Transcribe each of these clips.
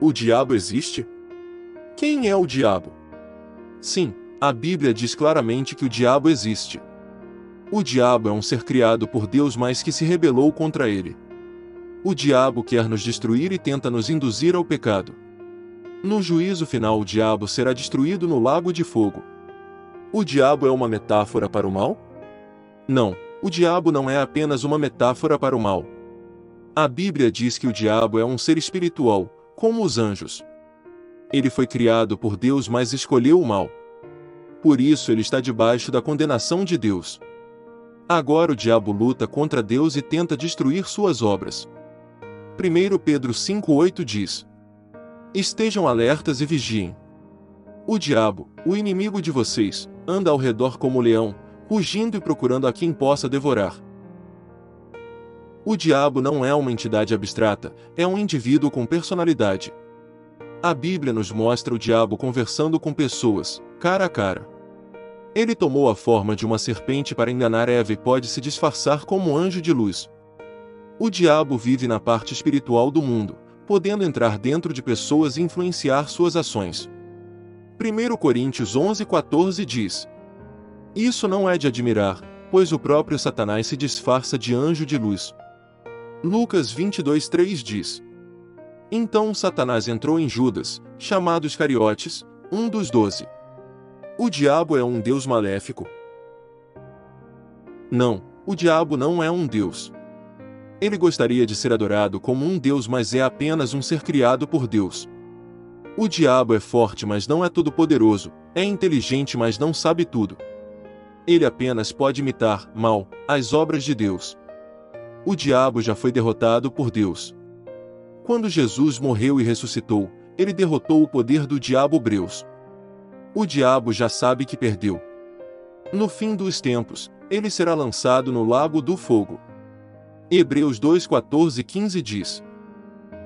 O diabo existe? Quem é o diabo? Sim, a Bíblia diz claramente que o diabo existe. O diabo é um ser criado por Deus, mas que se rebelou contra ele. O diabo quer nos destruir e tenta nos induzir ao pecado. No juízo final, o diabo será destruído no lago de fogo. O diabo é uma metáfora para o mal? Não, o diabo não é apenas uma metáfora para o mal. A Bíblia diz que o diabo é um ser espiritual, como os anjos. Ele foi criado por Deus, mas escolheu o mal. Por isso ele está debaixo da condenação de Deus. Agora o diabo luta contra Deus e tenta destruir suas obras. 1 Pedro 5,8 diz: Estejam alertas e vigiem. O diabo, o inimigo de vocês, anda ao redor como leão, rugindo e procurando a quem possa devorar. O diabo não é uma entidade abstrata, é um indivíduo com personalidade. A Bíblia nos mostra o diabo conversando com pessoas, cara a cara. Ele tomou a forma de uma serpente para enganar Eva e pode se disfarçar como anjo de luz. O diabo vive na parte espiritual do mundo, podendo entrar dentro de pessoas e influenciar suas ações. 1 Coríntios 11,14 diz: Isso não é de admirar, pois o próprio Satanás se disfarça de anjo de luz. Lucas 22,3 diz: Então Satanás entrou em Judas, chamado Iscariotes, um dos 12. O diabo é um deus maléfico? Não, o diabo não é um deus. Ele gostaria de ser adorado como um deus, mas é apenas um ser criado por Deus. O diabo é forte, mas não é todo-poderoso, é inteligente, mas não sabe tudo. Ele apenas pode imitar, mal, as obras de Deus. O diabo já foi derrotado por Deus. Quando Jesus morreu e ressuscitou, ele derrotou o poder do diabo. Hebreus. O diabo já sabe que perdeu. No fim dos tempos, ele será lançado no lago do fogo. Hebreus 2,14-15 diz: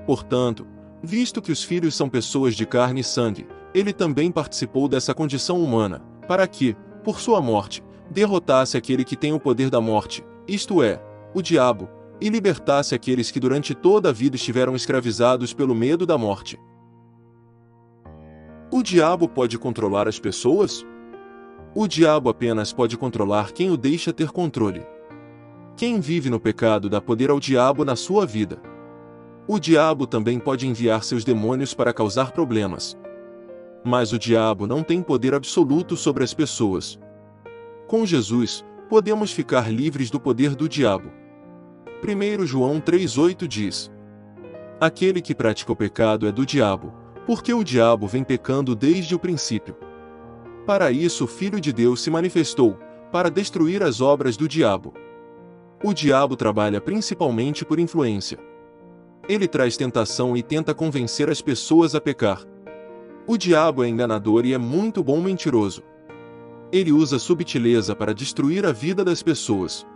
Portanto, visto que os filhos são pessoas de carne e sangue, ele também participou dessa condição humana, para que, por sua morte, derrotasse aquele que tem o poder da morte, isto é, o diabo, e libertasse aqueles que durante toda a vida estiveram escravizados pelo medo da morte. O diabo pode controlar as pessoas? O diabo apenas pode controlar quem o deixa ter controle. Quem vive no pecado dá poder ao diabo na sua vida. O diabo também pode enviar seus demônios para causar problemas. Mas o diabo não tem poder absoluto sobre as pessoas. Com Jesus, podemos ficar livres do poder do diabo. 1 João 3,8 diz: Aquele que pratica o pecado é do diabo, porque o diabo vem pecando desde o princípio. Para isso o Filho de Deus se manifestou, para destruir as obras do diabo. O diabo trabalha principalmente por influência. Ele traz tentação e tenta convencer as pessoas a pecar. O diabo é enganador e é muito bom mentiroso. Ele usa subtileza para destruir a vida das pessoas.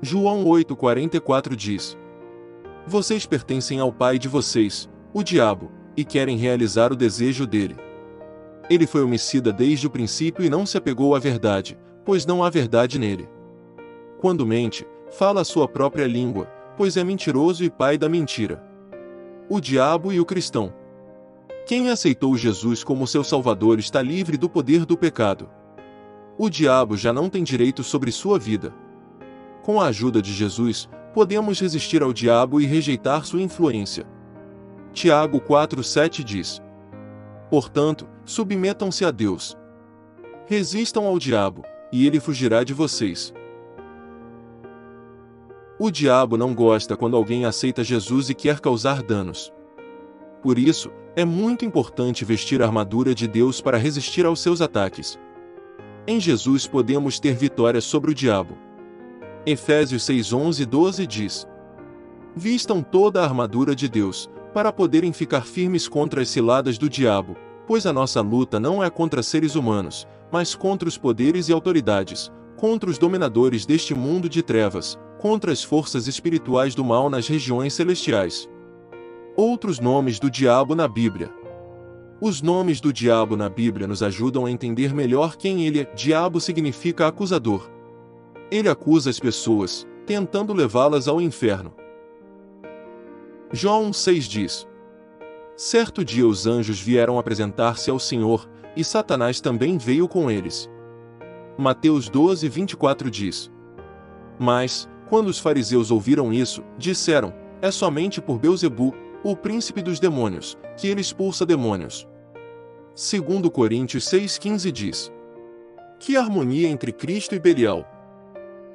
João 8,44 diz: Vocês pertencem ao pai de vocês, o diabo, e querem realizar o desejo dele. Ele foi homicida desde o princípio e não se apegou à verdade, pois não há verdade nele. Quando mente, fala a sua própria língua, pois é mentiroso e pai da mentira. O diabo e o cristão. Quem aceitou Jesus como seu Salvador está livre do poder do pecado. O diabo já não tem direito sobre sua vida. Com a ajuda de Jesus, podemos resistir ao diabo e rejeitar sua influência. Tiago 4,7 diz: Portanto, submetam-se a Deus. Resistam ao diabo, e ele fugirá de vocês. O diabo não gosta quando alguém aceita Jesus e quer causar danos. Por isso, é muito importante vestir a armadura de Deus para resistir aos seus ataques. Em Jesus podemos ter vitória sobre o diabo. Efésios 6:11-12 diz: Vistam toda a armadura de Deus, para poderem ficar firmes contra as ciladas do diabo, pois a nossa luta não é contra seres humanos, mas contra os poderes e autoridades, contra os dominadores deste mundo de trevas, contra as forças espirituais do mal nas regiões celestiais. Outros nomes do diabo na Bíblia. Os nomes do diabo na Bíblia nos ajudam a entender melhor quem ele é. Diabo significa acusador. Ele acusa as pessoas, tentando levá-las ao inferno. João 6 diz: Certo dia os anjos vieram apresentar-se ao Senhor, e Satanás também veio com eles. Mateus 12, 24 diz: Mas, quando os fariseus ouviram isso, disseram: É somente por Belzebu, o príncipe dos demônios, que ele expulsa demônios. 2 Coríntios 6,15 diz: Que harmonia entre Cristo e Belial!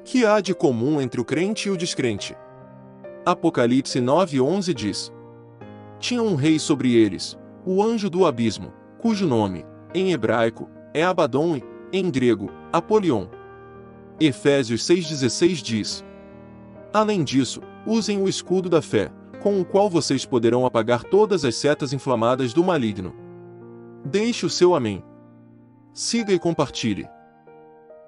Que há de comum entre o crente e o descrente? Apocalipse 9,11 diz: Tinha um rei sobre eles, o anjo do abismo, cujo nome, em hebraico, é Abaddon e, em grego, Apolion. Efésios 6,16 diz: Além disso, usem o escudo da fé, com o qual vocês poderão apagar todas as setas inflamadas do maligno. Deixe o seu amém. Siga e compartilhe.